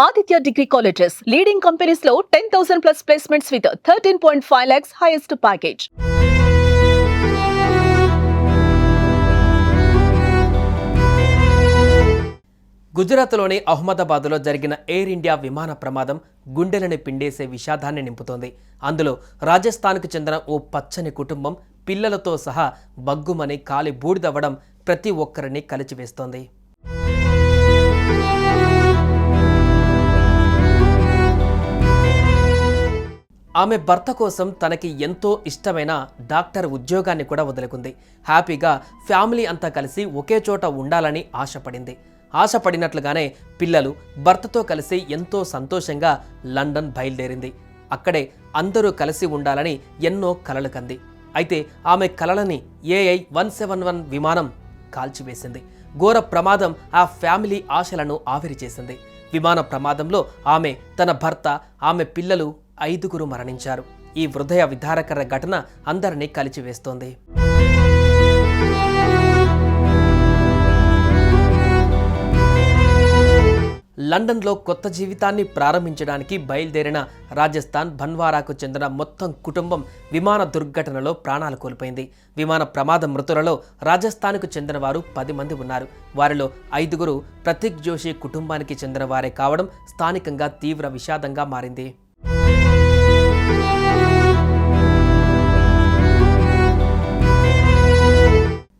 Aditya Degree Colleges, leading companies లో 10,000 plus placements with 13.5 lakhs highest package. గుజరాత్లోని అహ్మదాబాద్లో జరిగిన ఎయిర్ ఇండియా విమాన ప్రమాదం గుండెలను పిండేసే విషాదాన్ని నింపుతోంది. అందులో రాజస్థాన్కు చెందిన ఓ పచ్చని కుటుంబం పిల్లలతో సహా బగ్గుమని కాలి బూడిదవ్వడం ప్రతి ఒక్కరిని కలిచివేస్తోంది. ఆమె భర్త కోసం తనకి ఎంతో ఇష్టమైన డాక్టర్ ఉద్యోగాన్ని కూడా వదులుకుంది. హ్యాపీగా ఫ్యామిలీ అంతా కలిసి ఒకే చోట ఉండాలని ఆశపడినట్లుగానే పిల్లలు భర్తతో కలిసి ఎంతో సంతోషంగా లండన్ బయలుదేరింది. అక్కడే అందరూ కలిసి ఉండాలని ఎన్నో కలలు కంది. అయితే ఆమె కలలని AI-171 విమానం కాల్చివేసింది. ఘోర ప్రమాదం ఆ ఫ్యామిలీ ఆశలను ఆవిరి చేసింది. విమాన ప్రమాదంలో ఆమె, తన భర్త, ఆమె పిల్లలు 5 మరణించారు. ఈ హృదయ విదారకర ఘటన అందరినీ కలిచివేస్తోంది. లండన్లో కొత్త జీవితాన్ని ప్రారంభించడానికి బయలుదేరిన రాజస్థాన్ భన్వారాకు చెందిన మొత్తం కుటుంబం విమాన దుర్ఘటనలో ప్రాణాలు కోల్పోయింది. విమాన ప్రమాద మృతులలో రాజస్థాన్కు చెందిన వారు 10 మంది ఉన్నారు. వారిలో 5 ప్రతీక్ జోషి కుటుంబానికి చెందిన వారే కావడం స్థానికంగా తీవ్ర విషాదంగా మారింది.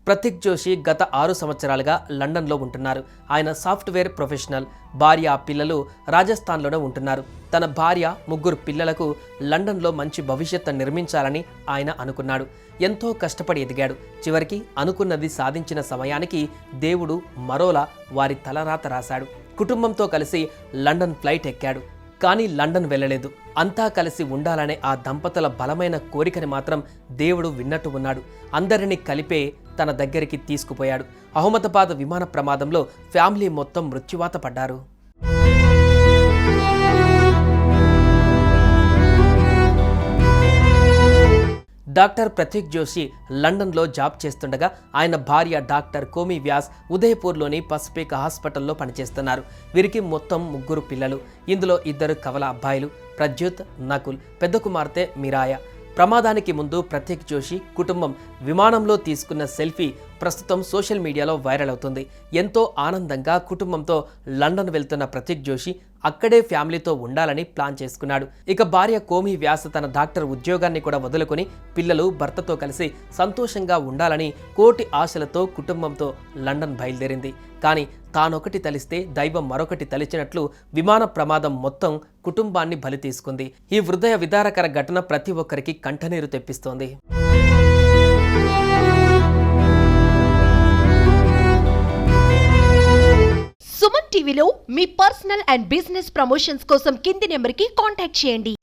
ప్రతీక్ జోషి గత 6 సంవత్సరాలుగా లండన్లో ఉంటున్నారు. ఆయన సాఫ్ట్వేర్ ప్రొఫెషనల్. భార్య, పిల్లలు రాజస్థాన్లోనే ఉంటున్నారు. తన భార్య, 3 పిల్లలకు లండన్లో మంచి భవిష్యత్తు నిర్మించాలని ఆయన అనుకున్నాడు. ఎంతో కష్టపడి ఎదిగాడు. చివరికి అనుకున్నది సాధించిన సమయానికి దేవుడు మరోలా వారి తలరాత రాశాడు. కుటుంబంతో కలిసి లండన్ ఫ్లైట్ ఎక్కాడు. కానీ లండన్ వెళ్ళలేదు. అంతా కలిసి ఉండాలనే ఆ దంపతుల బలమైన కోరికని మాత్రం దేవుడు విన్నట్టు ఉన్నాడు. అందరినీ కలిపే తన దగ్గరికి తీసుకుపోయాడు. అహ్మదాబాద్ విమాన ప్రమాదంలో ఫ్యామిలీ మొత్తం మృత్యువాత పడ్డారు. డాక్టర్ ప్రతీక్ జోషి లండన్లో జాబ్ చేస్తుండగా ఆయన భార్య డాక్టర్ కోమి వ్యాస్ ఉదయపూర్లోని పసిఫిక్ హాస్పిటల్లో పనిచేస్తున్నారు. వీరికి మొత్తం 3 పిల్లలు. ఇందులో 2 కవల అబ్బాయిలు, ప్రజ్యోత్, నకుల్, పెద్ద కుమార్తె మిరాయ. ప్రమాదానికి ముందు ప్రతీక్ జోషి కుటుంబం విమానంలో తీసుకున్న సెల్ఫీ ప్రస్తుతం సోషల్ మీడియాలో వైరల్ అవుతుంది. ఎంతో ఆనందంగా కుటుంబంతో లండన్ వెళ్తున్న ప్రతీక్ జోషి అక్కడే ఫ్యామిలీతో ఉండాలని ప్లాన్ చేసుకున్నాడు. ఇక భార్య కోమి వ్యాస్ తన డాక్టర్ ఉద్యోగాన్ని కూడా వదులుకొని పిల్లలు, భర్తతో కలిసి సంతోషంగా ఉండాలని కోటి ఆశలతో కుటుంబంతో లండన్ బయలుదేరింది. కానీ తానొకటి తలిస్తే దైవం మరొకటి తలిచినట్లు విమాన ప్రమాదం మొత్తం కుటుంబాన్ని బలి తీసుకుంది. ఈ హృదయ విదారకర ఘటన ప్రతి ఒక్కరికి కంఠనీరు తెప్పిస్తోంది. సుమన్ టీవీలో మీ పర్సనల్ అండ్ బిజినెస్ ప్రమోషన్స్ కోసం కింది నెంబర్కి కాంటాక్ట్ చేయండి.